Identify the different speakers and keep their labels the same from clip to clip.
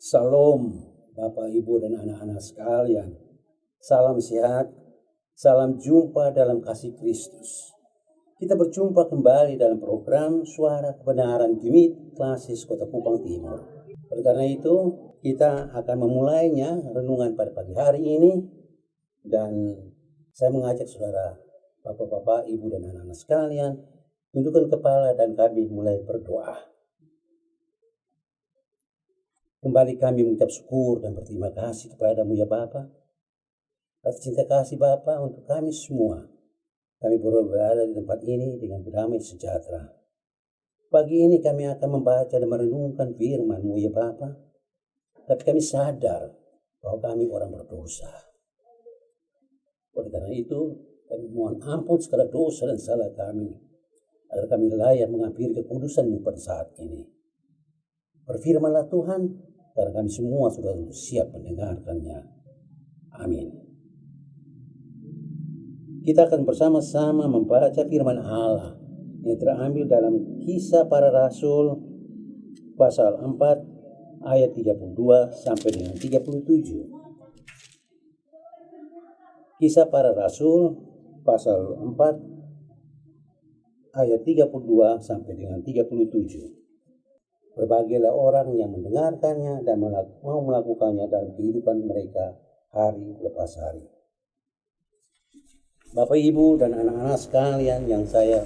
Speaker 1: Salam Bapak, Ibu, dan anak-anak sekalian. Salam sehat, salam jumpa dalam kasih Kristus. Kita berjumpa kembali dalam program Suara Kebenaran Jemaat Klasis Kota Kupang Timur. Oleh karena itu, kita akan memulainya renungan pada pagi hari ini. Dan saya mengajak saudara, Bapak-bapak, Ibu, dan anak-anak sekalian, tundukkan kepala dan kami mulai berdoa. Kembali kami mengucap syukur dan berterima kasih kepadamu ya Bapa. Atas cinta kasih Bapa untuk kami semua. Kami berada di tempat ini dengan berdamai sejahtera. Pagi ini kami akan membaca dan merenungkan firman-Mu ya Bapa. Tapi kami sadar bahwa kami orang berdosa. Oleh karena itu, kami mohon ampun segala dosa dan salah kami, agar kami layak menghampiri kekudusan-Mu pada saat ini. Berfirmanlah Tuhan, karena kami semua sudah siap mendengarkannya. Amin. Kita akan bersama-sama membaca firman Allah yang terambil dalam Kisah Para Rasul pasal 4 ayat 32 sampai dengan 37. Kisah Para Rasul pasal 4 ayat 32 sampai dengan 37. Berbagailah orang yang mendengarkannya dan mau melakukannya dalam kehidupan mereka hari lepas hari. Bapak, Ibu, dan anak-anak sekalian yang saya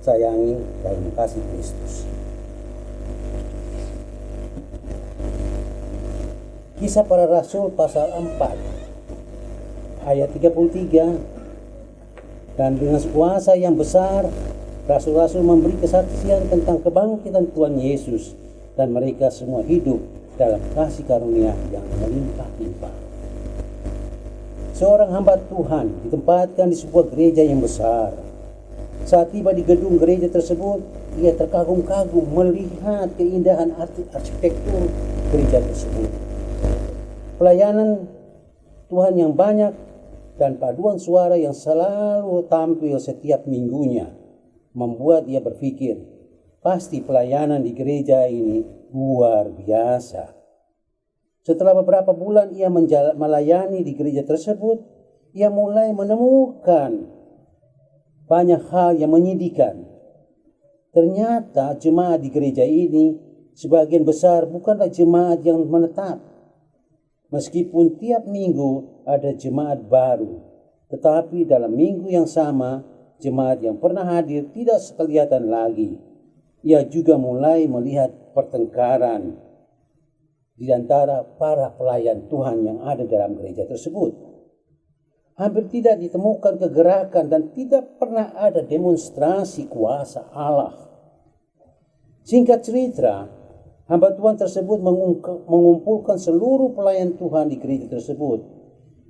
Speaker 1: sayangi dalam kasih Kristus. Kisah Para Rasul pasal 4 ayat 33. Dan dengan kuasa yang besar rasul-rasul memberi kesaksian tentang kebangkitan Tuhan Yesus, dan mereka semua hidup dalam kasih karunia yang melimpah-limpah. Seorang hamba Tuhan ditempatkan di sebuah gereja yang besar. Saat tiba di gedung gereja tersebut, ia terkagum-kagum melihat keindahan arsitektur gereja tersebut. Pelayanan Tuhan yang banyak dan paduan suara yang selalu tampil setiap minggunya membuat ia berpikir, pasti pelayanan di gereja ini luar biasa. Setelah beberapa bulan ia melayani di gereja tersebut, ia mulai menemukan banyak hal yang menyedihkan. Ternyata jemaat di gereja ini sebagian besar bukanlah jemaat yang menetap. Meskipun tiap minggu ada jemaat baru, tetapi dalam minggu yang sama, jemaat yang pernah hadir tidak kelihatan lagi. Ia juga mulai melihat pertengkaran di antara para pelayan Tuhan yang ada dalam gereja tersebut. Hampir tidak ditemukan kegerakan dan tidak pernah ada demonstrasi kuasa Allah. Singkat cerita, hamba Tuhan tersebut mengumpulkan seluruh pelayan Tuhan di gereja tersebut.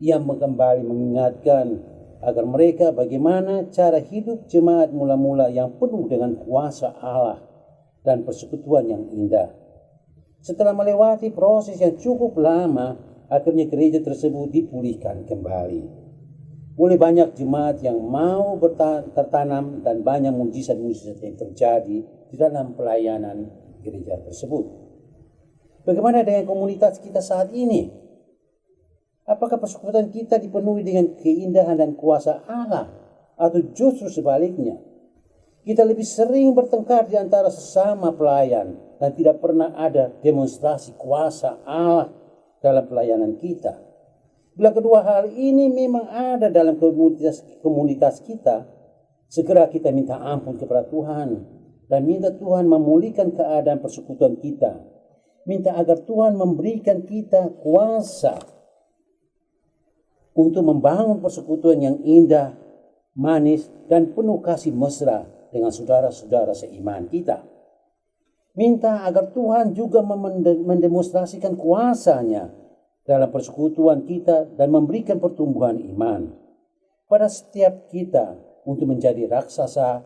Speaker 1: Ia kembali mengingatkan agar mereka bagaimana cara hidup jemaat mula-mula yang penuh dengan kuasa Allah dan persekutuan yang indah. Setelah melewati proses yang cukup lama, akhirnya gereja tersebut dipulihkan kembali. Mulai banyak jemaat yang mau tertanam dan banyak mujizat-mujizat yang terjadi di dalam pelayanan gereja tersebut. Bagaimana dengan komunitas kita saat ini? Apakah persekutuan kita dipenuhi dengan keindahan dan kuasa Allah? Atau justru sebaliknya? Kita lebih sering bertengkar di antara sesama pelayan dan tidak pernah ada demonstrasi kuasa Allah dalam pelayanan kita. Bila kedua hal ini memang ada dalam komunitas kita, segera kita minta ampun kepada Tuhan dan minta Tuhan memulihkan keadaan persekutuan kita. Minta agar Tuhan memberikan kita kuasa untuk membangun persekutuan yang indah, manis, dan penuh kasih mesra dengan saudara-saudara seiman kita. Minta agar Tuhan juga mendemonstrasikan kuasa-Nya dalam persekutuan kita dan memberikan pertumbuhan iman pada setiap kita untuk menjadi raksasa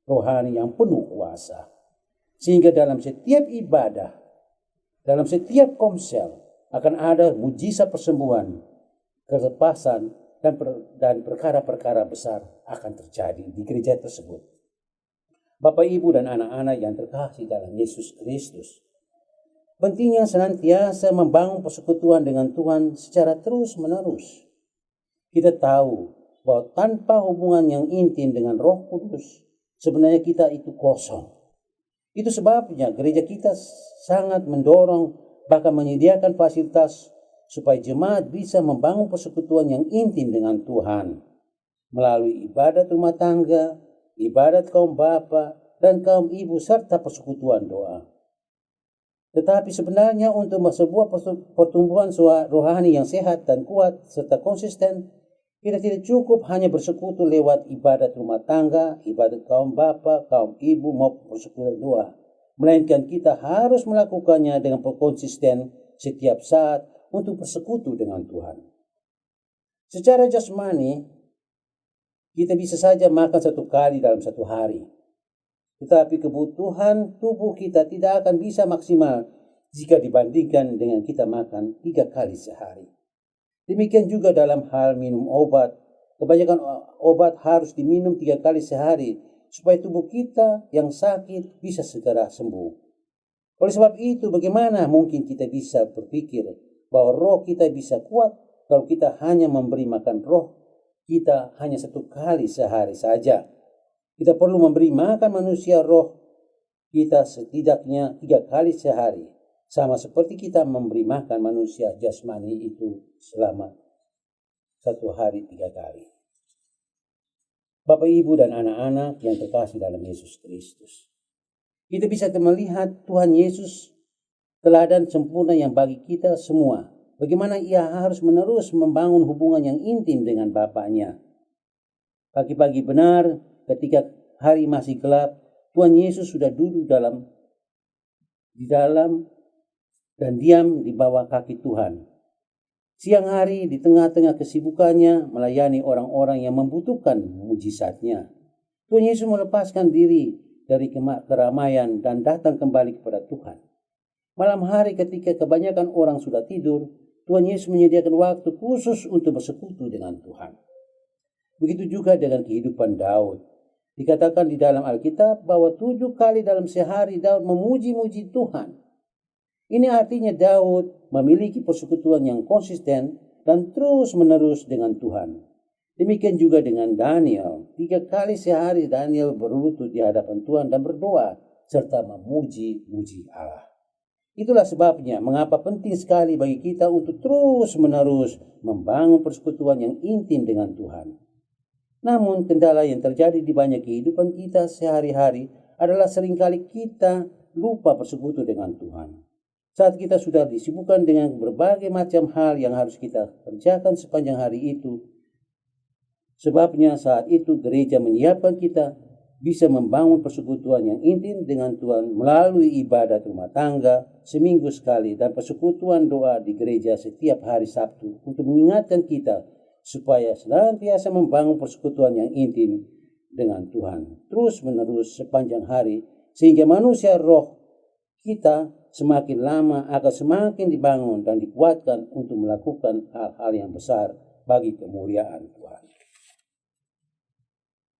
Speaker 1: rohani yang penuh kuasa. Sehingga dalam setiap ibadah, dalam setiap komsel, akan ada mujizat persembuhan, kelepasan, dan perkara-perkara besar akan terjadi di gereja tersebut. Bapak, Ibu, dan anak-anak yang terkasih dalam Yesus Kristus, Pentingnya senantiasa membangun persekutuan dengan Tuhan secara terus-menerus. Kita tahu bahwa tanpa hubungan yang intim dengan Roh Kudus, sebenarnya kita itu kosong. Itu sebabnya gereja kita sangat mendorong, bahkan menyediakan fasilitas supaya jemaat bisa membangun persekutuan yang intim dengan Tuhan melalui ibadat rumah tangga, ibadat kaum bapa dan kaum ibu, serta persekutuan doa. Tetapi sebenarnya untuk sebuah pertumbuhan rohani yang sehat dan kuat serta konsisten, kita tidak cukup hanya bersekutu lewat ibadat rumah tangga, ibadat kaum bapa, kaum ibu maupun persekutuan doa. Melainkan kita harus melakukannya dengan konsisten setiap saat untuk bersekutu dengan Tuhan. Secara jasmani, kita bisa saja makan 1 kali dalam 1 hari. Tetapi kebutuhan tubuh kita tidak akan bisa maksimal jika dibandingkan dengan kita makan 3 kali sehari. Demikian juga dalam hal minum obat. Kebanyakan obat harus diminum 3 kali sehari supaya tubuh kita yang sakit bisa segera sembuh. Oleh sebab itu, bagaimana mungkin kita bisa berpikir bahwa roh kita bisa kuat kalau kita hanya memberi makan roh kita hanya 1 kali sehari saja? Kita perlu memberi makan manusia roh kita setidaknya 3 kali sehari, sama seperti kita memberi makan manusia jasmani itu selama 1 hari 3 kali. Bapak, Ibu, dan anak-anak yang terkasih dalam Yesus Kristus, kita bisa melihat Tuhan Yesus teladan sempurna yang bagi kita semua. Bagaimana ia harus menerus membangun hubungan yang intim dengan Bapaknya. Pagi-pagi benar, ketika hari masih gelap, Tuhan Yesus sudah duduk di dalam dan diam di bawah kaki Tuhan. Siang hari di tengah-tengah kesibukannya melayani orang-orang yang membutuhkan mujizatnya, Tuhan Yesus melepaskan diri dari keramaian dan datang kembali kepada Tuhan. Malam hari ketika kebanyakan orang sudah tidur, Tuhan Yesus menyediakan waktu khusus untuk bersekutu dengan Tuhan. Begitu juga dengan kehidupan Daud. Dikatakan di dalam Alkitab bahwa 7 kali dalam sehari Daud memuji-muji Tuhan. Ini artinya Daud memiliki persekutuan yang konsisten dan terus-menerus dengan Tuhan. Demikian juga dengan Daniel. 3 kali sehari Daniel berlutut di hadapan Tuhan dan berdoa serta memuji-muji Allah. Itulah sebabnya mengapa penting sekali bagi kita untuk terus-menerus membangun persekutuan yang intim dengan Tuhan. Namun kendala yang terjadi di banyak kehidupan kita sehari-hari adalah seringkali kita lupa bersekutu dengan Tuhan. Saat kita sudah disibukkan dengan berbagai macam hal yang harus kita kerjakan sepanjang hari itu, sebabnya saat itu gereja menyiapkan kita bisa membangun persekutuan yang intim dengan Tuhan melalui ibadat rumah tangga seminggu sekali dan persekutuan doa di gereja setiap hari Sabtu untuk mengingatkan kita supaya senantiasa membangun persekutuan yang intim dengan Tuhan terus-menerus sepanjang hari, sehingga manusia roh kita semakin lama akan semakin dibangun dan dikuatkan untuk melakukan hal-hal yang besar bagi kemuliaan Tuhan.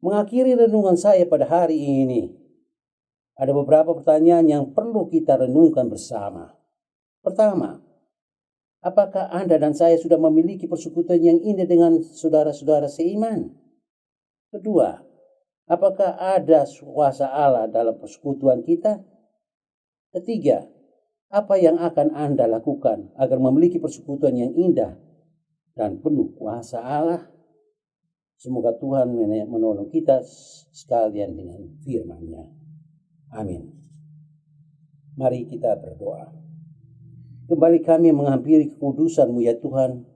Speaker 1: Mengakhiri renungan saya pada hari ini, ada beberapa pertanyaan yang perlu kita renungkan bersama. Pertama, apakah Anda dan saya sudah memiliki persekutuan yang indah dengan saudara-saudara seiman? Kedua, apakah ada kuasa Allah dalam persekutuan kita? Ketiga, apa yang akan Anda lakukan agar memiliki persekutuan yang indah dan penuh kuasa Allah? Semoga Tuhan menolong kita sekalian dengan firman-Nya. Amin. Mari kita berdoa. Kembali kami menghampiri kekudusan-Mu ya Tuhan.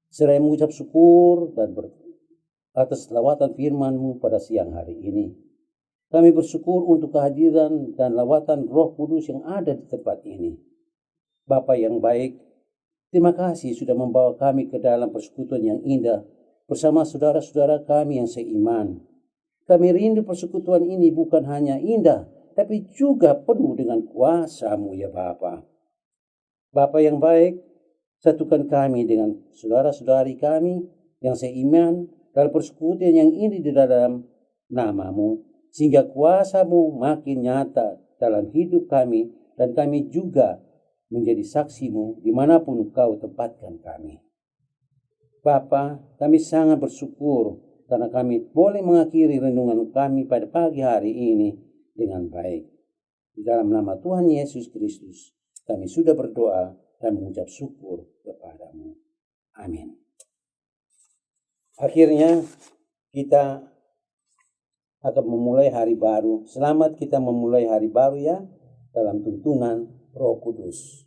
Speaker 1: Seraya mengucap syukur dan atas lawatan firman-Mu pada siang hari ini. Kami bersyukur untuk kehadiran dan lawatan Roh Kudus yang ada di tempat ini. Bapa yang baik, terima kasih sudah membawa kami ke dalam persekutuan yang indah bersama saudara-saudara kami yang seiman. Kami rindu persekutuan ini bukan hanya indah, tapi juga penuh dengan kuasa-Mu ya Bapa. Bapa yang baik, satukan kami dengan saudara-saudari kami yang seiman dalam persekutuan yang indah di dalam nama-Mu, sehingga kuasa-Mu makin nyata dalam hidup kami dan kami juga menjadi saksimu dimanapun kau tempatkan kami. Bapa, kami sangat bersyukur karena kami boleh mengakhiri renungan kami pada pagi hari ini dengan baik. Di dalam nama Tuhan Yesus Kristus, kami sudah berdoa dan mengucap syukur kepadamu. Amin. Akhirnya kita akan memulai hari baru. Selamat kita memulai hari baru ya, dalam tuntunan Roh Kudus.